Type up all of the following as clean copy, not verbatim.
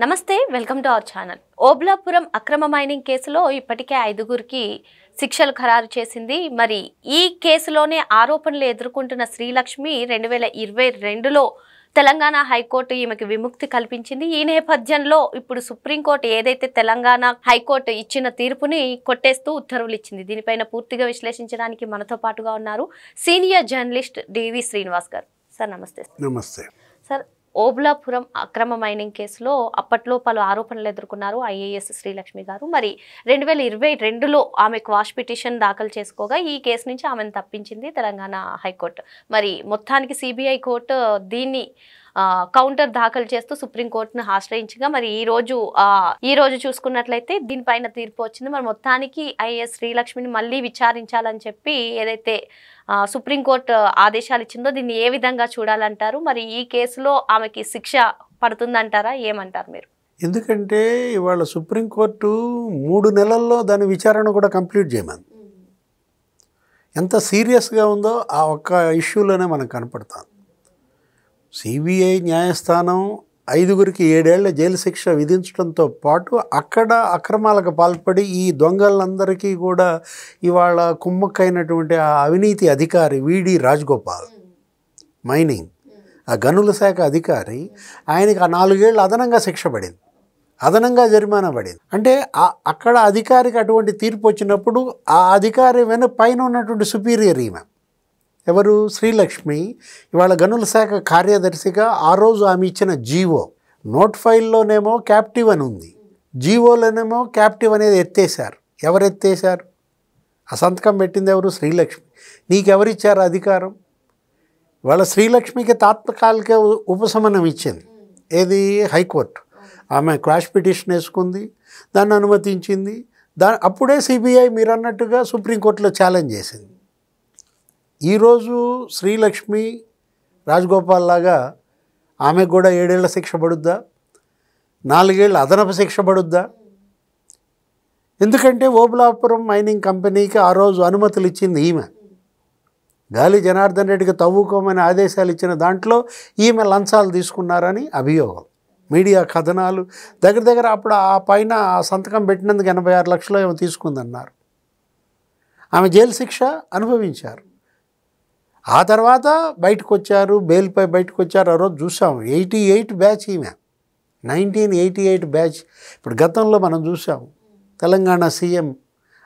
నమస్తే, welcome to our channel. Obulapuram అక్రమ mining కేసులో ఇప్పటికే 5గురికి శిక్షలు ఖరారు చేసింది. మరి ఈ కేసులోనే ఆరోపణలు ఎదుర్కొంటున్న శ్రీలక్ష్మి 2022లో తెలంగాణ హైకోర్టు ఈమెకి విముక్తి కల్పించింది. ఈ నేపథ్యంలో ఇప్పుడు సుప్రీంకోర్టు ఏదైతే తెలంగాణ హైకోర్టు ఇచ్చిన తీర్పుని కొట్టేస్తూ ఉత్తర్వులు ఇచ్చింది. దీనిపైన పూర్తిగా విశ్లేషించడానికి మనతో పాటుగా ఉన్నారు సీనియర్ జర్నలిస్ట్ డివి శ్రీనివాస్ గారు. సార్ నమస్తే. నమస్తే సార్, ఓబుళాపురం అక్రమ మైనింగ్ కేసులో అప్పట్లో పలు ఆరోపణలు ఎదుర్కొన్నారు ఐఏఎస్ శ్రీలక్ష్మి గారు. మరి 2022లో ఆమె క్వాష్ పిటిషన్ దాఖలు చేసుకోగా ఈ కేసు నుంచి ఆమెను తప్పించింది తెలంగాణ హైకోర్టు. మరి మొత్తానికి సిబిఐ కోర్టు దీన్ని కౌంటర్ దాఖలు చేస్తూ సుప్రీంకోర్టును ఆశ్రయించగా మరి ఈ రోజు చూసుకున్నట్లయితే దీనిపైన తీర్పు వచ్చింది. మరి మొత్తానికి ఐఏఎస్ శ్రీలక్ష్మిని మళ్ళీ విచారించాలని చెప్పి ఏదైతే సుప్రీంకోర్టు ఆదేశాలు ఇచ్చిందో దీన్ని ఏ విధంగా చూడాలంటారు? మరి ఈ కేసులో ఆమెకి శిక్ష పడుతుందంటారా? ఏమంటారు మీరు? ఎందుకంటే ఇవాళ సుప్రీంకోర్టు 3 నెలల్లో దాని విచారణ కూడా కంప్లీట్ చేయమంది. ఎంత సీరియస్గా ఉందో ఆ ఒక్క ఇష్యూలోనే మనకు కనపడుతుంది. సిబిఐ న్యాయస్థానం 5గురికి 7 ఏళ్ల జైలు శిక్ష విధించడంతో పాటు అక్కడ అక్రమాలకు పాల్పడి ఈ దొంగలందరికీ కూడా ఇవాళ కుమ్మక్కైనటువంటి ఆ అవినీతి అధికారి విడి రాజగోపాల్ మైనింగ్ ఆ గనుల శాఖ అధికారి, ఆయనకి ఆ 4 ఏళ్ళు అదనంగా శిక్ష పడింది, అదనంగా జరిమానా పడింది. అంటే అక్కడ అధికారికి అటువంటి తీర్పు వచ్చినప్పుడు ఆ అధికారి పైన ఉన్నటువంటి సుపీరియర్ ఈమె ఎవరు? శ్రీలక్ష్మి. ఇవాళ గనుల శాఖ కార్యదర్శిగా ఆ రోజు ఆమె ఇచ్చిన జీవో, నోట్ ఫైల్లోనేమో క్యాప్టివ్ అని ఉంది, జీవోలోనేమో క్యాప్టివ్ అనేది ఎత్తేసారు. ఎవరు ఎత్తేసారు? ఆ సంతకం పెట్టింది ఎవరు? శ్రీలక్ష్మి. నీకెవరిచ్చారు అధికారం? ఇవాళ శ్రీలక్ష్మికి తాత్కాలిక ఉపశమనం ఇచ్చింది ఏది? హైకోర్టు. ఆమె క్వాష్ పిటిషన్ వేసుకుంది, దాన్ని అనుమతించింది. అప్పుడే సిబిఐ మీరు అన్నట్టుగా సుప్రీంకోర్టులో ఛాలెంజ్ చేసింది. ఈరోజు శ్రీలక్ష్మి రాజగోపాల్ లాగా ఆమెకు కూడా 7 ఏళ్ల శిక్ష పడుద్దా? 4 ఏళ్ళ అదనపు శిక్ష పడుద్దా? ఎందుకంటే ఓబుళాపురం మైనింగ్ కంపెనీకి ఆ రోజు అనుమతులు ఇచ్చింది ఈమె. గాలి జనార్దన్ రెడ్డికి తవ్వుకోమని ఆదేశాలు ఇచ్చిన దాంట్లో ఈమె లంచాలు తీసుకున్నారని అభియోగం, మీడియా కథనాలు. దగ్గర అప్పుడు ఆ పైన సంతకం పెట్టినందుకు 86 లక్షలు ఏమో తీసుకుందన్నారు. ఆమె జైలు శిక్ష అనుభవించారు. ఆ తర్వాత బయటకు వచ్చారు, బెయిల్పై బయటకు వచ్చారు. ఆ రోజు చూసాం 88 బ్యాచ్ ఈమె, 1988 బ్యాచ్. ఇప్పుడు గతంలో మనం చూసాం తెలంగాణ సీఎం,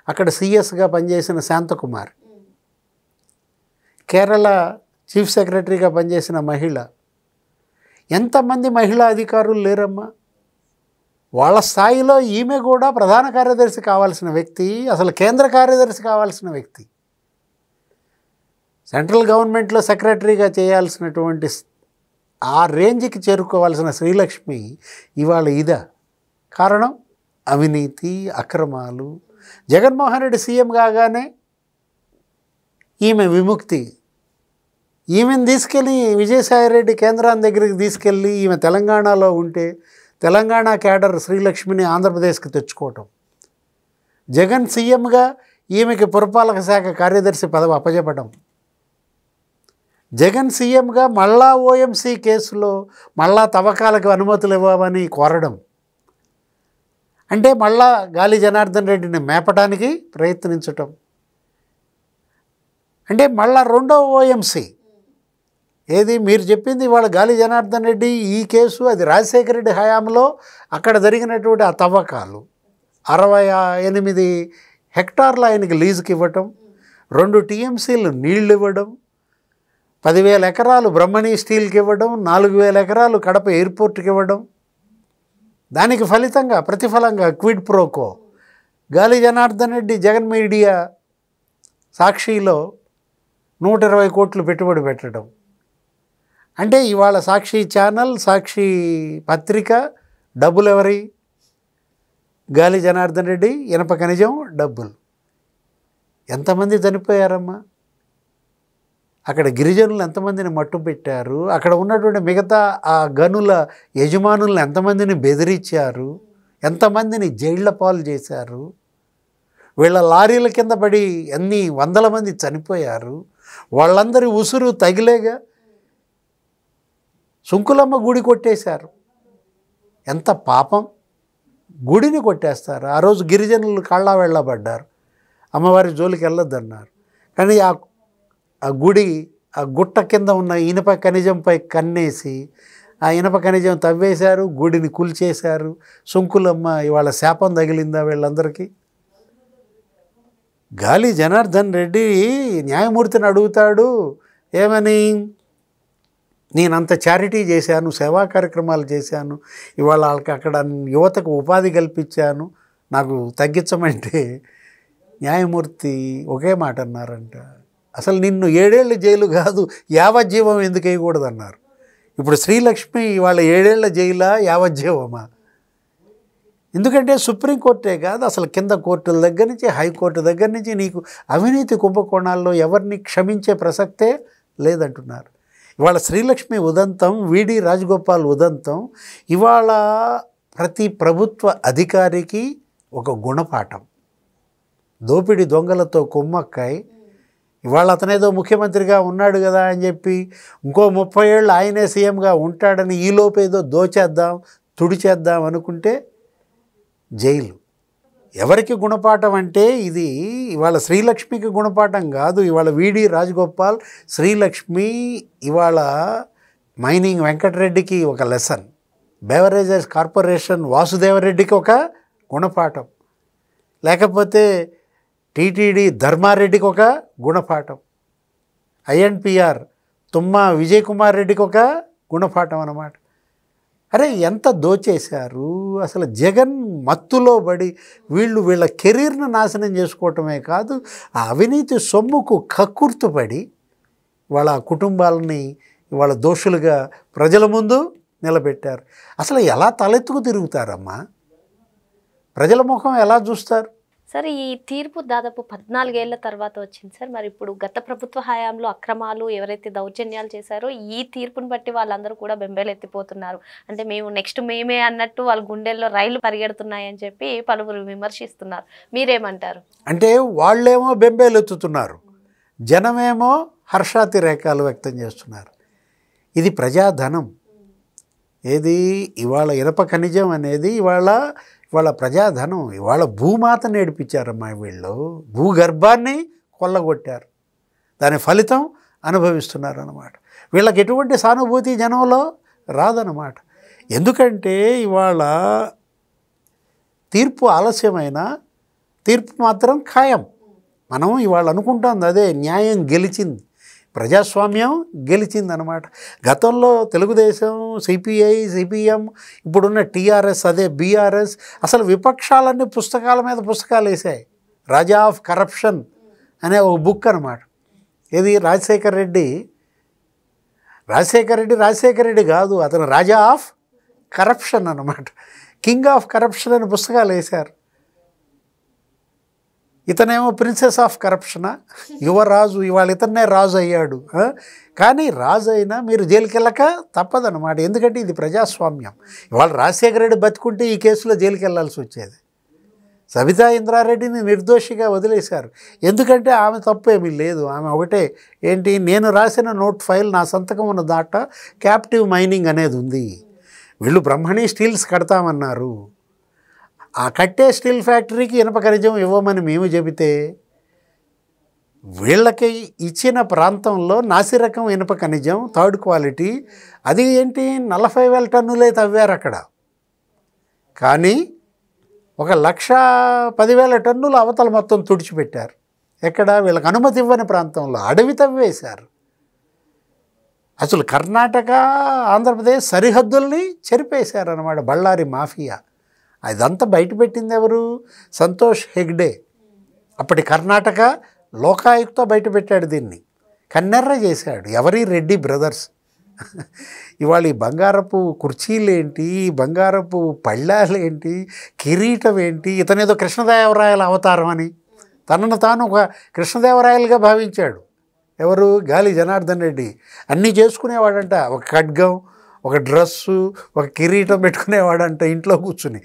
అక్కడ సిఎస్గా పనిచేసిన శాంతకుమార్, కేరళ చీఫ్ సెక్రటరీగా పనిచేసిన మహిళ. ఎంతమంది మహిళా అధికారులు లేరమ్మా? వాళ్ళ స్థాయిలో ఈమె కూడా ప్రధాన కార్యదర్శి కావాల్సిన వ్యక్తి, అసలు కేంద్ర కార్యదర్శి కావాల్సిన వ్యక్తి, సెంట్రల్ గవర్నమెంట్లో సెక్రటరీగా చేయాల్సినటువంటి ఆ రేంజ్కి చేరుకోవాల్సిన శ్రీలక్ష్మి ఇవాళ ఇదా? కారణం అవినీతి, అక్రమాలు. జగన్మోహన్ రెడ్డి సీఎం కాగానే ఈమె విముక్తి. ఈమెను తీసుకెళ్ళి విజయసాయిరెడ్డి కేంద్రాన్ని దగ్గరికి తీసుకెళ్ళి ఈమె తెలంగాణలో ఉంటే తెలంగాణ క్యాడర్ శ్రీలక్ష్మిని ఆంధ్రప్రదేశ్కి తెచ్చుకోవటం, జగన్ సీఎంగా ఈమెకి పురపాలక శాఖ కార్యదర్శి పదవి అప్పజెప్పడం, జగన్ సీఎంగా మళ్ళా ఓఎంసీ కేసులో మళ్ళా తవ్వకాలకు అనుమతులు ఇవ్వమని కోరడం, అంటే మళ్ళా గాలి జనార్దన్ రెడ్డిని మేపడానికి ప్రయత్నించటం, అంటే మళ్ళా రెండో ఓఎంసీ ఏది మీరు చెప్పింది ఇవాళ గాలి జనార్దన్ రెడ్డి ఈ కేసు, అది రాజశేఖర రెడ్డి హయాంలో అక్కడ జరిగినటువంటి ఆ తవ్వకాలు. 68 హెక్టార్లు ఆయనకి లీజుకి ఇవ్వటం, 2 టీఎంసీలు నీళ్ళు ఇవ్వడం, 10,000 ఎకరాలు బ్రహ్మణి స్టీల్కి ఇవ్వడం, 4,000 ఎకరాలు కడప ఎయిర్పోర్ట్కి ఇవ్వడం. దానికి ఫలితంగా ప్రతిఫలంగా క్విడ్ ప్రోకో గాలి జనార్దన్ రెడ్డి జగన్ మీడియా సాక్షిలో 120 కోట్లు పెట్టుబడి పెట్టడం. అంటే ఇవాళ సాక్షి ఛానల్, సాక్షి పత్రిక డబ్బులు ఎవరి? గాలి జనార్దన్ రెడ్డి, ఇనప ఖనిజం డబ్బులు. ఎంతమంది చనిపోయారమ్మా? అక్కడ గిరిజనులు ఎంతమందిని మట్టు పెట్టారు? అక్కడ ఉన్నటువంటి మిగతా ఆ గనుల యజమానులను ఎంతమందిని బెదిరించారు? ఎంతమందిని జైళ్ల పాలు చేశారు? వీళ్ళ లారీల కింద పడి ఎన్ని వందల మంది చనిపోయారు? వాళ్ళందరి ఉసురు తగిలేగా సుంకులమ్మ గుడి కొట్టేశారు. ఎంత పాపం. గుడిని కొట్టేస్తారు. ఆ రోజు గిరిజనులు కాళ్ళ వెళ్ళబడ్డారు, అమ్మవారి జోలికి వెళ్ళొద్దన్నారు. కానీ ఆ గుడి ఆ గుట్ట కింద ఉన్న ఇనుప ఖనిజంపై కన్నేసి ఆ ఇనుప ఖనిజం తవ్వేశారు, గుడిని కూల్చేశారు. సుంకులమ్మ ఇవాళ శాపం తగిలిందా వీళ్ళందరికీ? గాలి జనార్దన్ రెడ్డి న్యాయమూర్తిని అడుగుతాడు ఏమని, నేనంత చారిటీ చేశాను, సేవా కార్యక్రమాలు చేశాను, ఇవాళ వాళ్ళకి అక్కడ యువతకు ఉపాధి కల్పించాను, నాకు తగ్గించమంటే న్యాయమూర్తి ఒకే మాట అన్నారంట, అసలు నిన్ను 7 ఏళ్ళు జైలు కాదు యావజ్జీవం ఎందుకు వేయకూడదన్నారు. ఇప్పుడు శ్రీలక్ష్మి ఇవాళ 7 ఏళ్ల జైలా యావజ్జీవమా? ఎందుకంటే సుప్రీంకోర్టే కాదు, అసలు కింద కోర్టుల దగ్గర నుంచి హైకోర్టు దగ్గర నుంచి నీకు అవినీతి కుంభకోణాల్లో ఎవరిని క్షమించే ప్రసక్తే లేదంటున్నారు. ఇవాళ శ్రీలక్ష్మి ఉదంతం, విడి రాజగోపాల్ ఉదంతం ఇవాళ ప్రతి ప్రభుత్వ అధికారికి ఒక గుణపాఠం. దోపిడి దొంగలతో కుమ్మక్కాయి ఇవాళ అతనేదో ముఖ్యమంత్రిగా ఉన్నాడు కదా అని చెప్పి ఇంకో 30 ఏళ్ళు ఆయనే సీఎంగా ఉంటాడని ఈలోపు ఏదో దోచేద్దాం తుడిచేద్దాం అనుకుంటే జైలు. ఎవరికి గుణపాఠం అంటే ఇది ఇవాళ శ్రీలక్ష్మికి గుణపాఠం కాదు. ఇవాళ విడి రాజగోపాల్, శ్రీలక్ష్మి, ఇవాళ మైనింగ్ వెంకటరెడ్డికి ఒక లెసన్, బెవరేజెస్ కార్పొరేషన్ వాసుదేవరెడ్డికి ఒక గుణపాఠం, లేకపోతే టీటీడీ ధర్మారెడ్డికి ఒక గుణపాఠం, ఐఎన్పిఆర్ తుమ్మా విజయ్ కుమార్ రెడ్డికి ఒక గుణపాఠం అన్నమాట. అరే ఎంత దోచేశారు అసలు. జగన్ మత్తులో పడి వీళ్ళ కెరీర్ను నాశనం చేసుకోవటమే కాదు, ఆ అవినీతి సొమ్ముకు కక్కుర్తుపడి వాళ్ళ కుటుంబాలని వాళ్ళ దోషులుగా ప్రజల ముందు నిలబెట్టారు. అసలు ఎలా తలెత్తుకు తిరుగుతారమ్మా? ప్రజల ముఖం ఎలా చూస్తారు? సార్ ఈ తీర్పు దాదాపు 14 ఏళ్ల తర్వాత వచ్చింది సార్. మరి ఇప్పుడు గత ప్రభుత్వ హయాంలో అక్రమాలు ఎవరైతే దౌర్జన్యాలు చేశారో ఈ తీర్పుని బట్టి వాళ్ళందరూ కూడా బెంబేలెత్తిపోతున్నారు. అంటే నెక్స్ట్ మేమే అన్నట్టు వాళ్ళ గుండెల్లో రైళ్లు పరిగెడుతున్నాయని చెప్పి పలువురు విమర్శిస్తున్నారు. మీరేమంటారు? అంటే వాళ్ళేమో బెంబేలెత్తుతున్నారు, జనమేమో హర్షాతిరేకాలు వ్యక్తం చేస్తున్నారు. ఇది ప్రజాధనం. ఏది ఇవాళ ఇనప ఖనిజం అనేది ఇవాళ ప్రజాధనం. ఇవాళ భూమాత నేర్పించారమ్మా వీళ్ళు, భూగర్భాన్ని కొల్లగొట్టారు, దాని ఫలితం అనుభవిస్తున్నారు అన్నమాట. వీళ్ళకి ఎటువంటి సానుభూతి జనంలో రాదన్నమాట. ఎందుకంటే ఇవాళ తీర్పు ఆలస్యమైన తీర్పు మాత్రం ఖాయం. మనం ఇవాళ అనుకుంటాం అదే న్యాయం గెలిచింది, ప్రజాస్వామ్యం గెలిచిందనమాట. గతంలో తెలుగుదేశం, సిపిఐ, సిపిఎం, ఇప్పుడున్న టీఆర్ఎస్, అదే బీఆర్ఎస్, అసలు విపక్షాలన్నీ పుస్తకాల మీద పుస్తకాలు వేసాయి. రాజా ఆఫ్ కరప్షన్ అనే ఒక బుక్ అనమాట. ఇది రాజశేఖర్ రెడ్డి కాదు, అతను రాజా ఆఫ్ కరప్షన్ అన్నమాట. కింగ్ ఆఫ్ కరప్షన్ అని పుస్తకాలు వేశారు. ఇతనేమో ప్రిన్సెస్ ఆఫ్ కరప్షనా, యువరాజు. ఇవాళ ఇతన్నే రాజు అయ్యాడు. కానీ రాజు అయినా మీరు జైలుకి వెళ్ళక తప్పదన్నమాట. ఎందుకంటే ఇది ప్రజాస్వామ్యం. ఇవాళ రాజశేఖర రెడ్డి బతుకుంటే ఈ కేసులో జైలుకి వెళ్ళాల్సి వచ్చేది. సబితా ఇంద్రారెడ్డిని నిర్దోషిగా వదిలేశారు. ఎందుకంటే ఆమె తప్పు ఏమీ లేదు. ఆమె ఒకటే ఏంటి, నేను రాసిన నోట్ ఫైల్ నా సంతకం ఉన్న దాట క్యాప్టివ్ మైనింగ్ అనేది ఉంది. వీళ్ళు బ్రహ్మణి స్టీల్స్ కడతామన్నారు. ఆ కట్టే స్టీల్ ఫ్యాక్టరీకి ఇనుప ఖనిజం ఇవ్వమని మేము చెబితే వీళ్ళకి ఇచ్చిన ప్రాంతంలో నాసిరకం ఇనుప ఖనిజం థర్డ్ క్వాలిటీ, అది ఏంటి 40,000 టన్నులే తవ్వారు అక్కడ. కానీ 1,10,000 టన్నులు అవతల మొత్తం తుడిచిపెట్టారు. ఎక్కడ? వీళ్ళకి అనుమతి ఇవ్వని ప్రాంతంలో అడవి తవ్వేశారు. అసలు కర్ణాటక, ఆంధ్రప్రదేశ్ సరిహద్దుల్ని చెరిపేశారన్నమాట బళ్ళారి మాఫియా. అదంతా బయటపెట్టింది ఎవరు? సంతోష్ హెగ్డే, అప్పటి కర్ణాటక లోకాయుక్త బయటపెట్టాడు. దీన్ని కన్నెర్ర చేశాడు ఎవరి రెడ్డి బ్రదర్స్. ఇవాళ ఈ బంగారపు కుర్చీలేంటి, బంగారపు పళ్ళాలేంటి, కిరీటం ఏంటి? ఇతనేదో కృష్ణదేవరాయల అవతారం అని తనను తాను ఒక కృష్ణదేవరాయలుగా భావించాడు. ఎవరు? గాలి జనార్దన్ రెడ్డి. అన్నీ చేసుకునేవాడంట. ఒక ఖడ్గం, ఒక డ్రస్సు, ఒక కిరీటం పెట్టుకునేవాడంట ఇంట్లో కూర్చుని.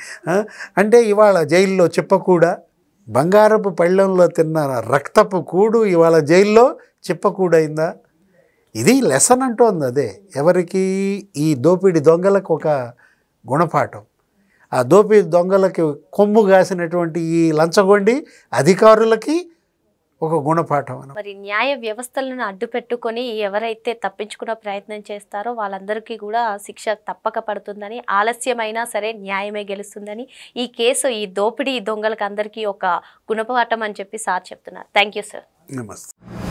అంటే ఇవాళ జైల్లో చిప్పకూడ, బంగారపు పళ్ళెంలో తిన్న రక్తపు కూడు ఇవాళ జైల్లో చిప్పకూడైందా? ఇది లెసన్ అంటోంది. అదే ఎవరికి? ఈ దోపిడి దొంగలకు ఒక గుణపాఠం. ఆ దోపి దొంగలకి కొమ్ము కాసినటువంటి ఈ లంచగొండి అధికారులకి ఒక గుణపాఠం అని. మరి న్యాయ వ్యవస్థలను అడ్డు పెట్టుకొని ఎవరైతే తప్పించుకున్న ప్రయత్నం చేస్తారో వాళ్ళందరికీ కూడా శిక్ష తప్పక పడుతుందని, ఆలస్యమైనా సరే న్యాయమే గెలుస్తుందని, ఈ కేసు ఈ దోపిడీ దొంగలకు అందరికీ ఒక గుణపాఠం అని చెప్పి సార్ చెప్తున్నారు. Thank you sir. నమస్తే.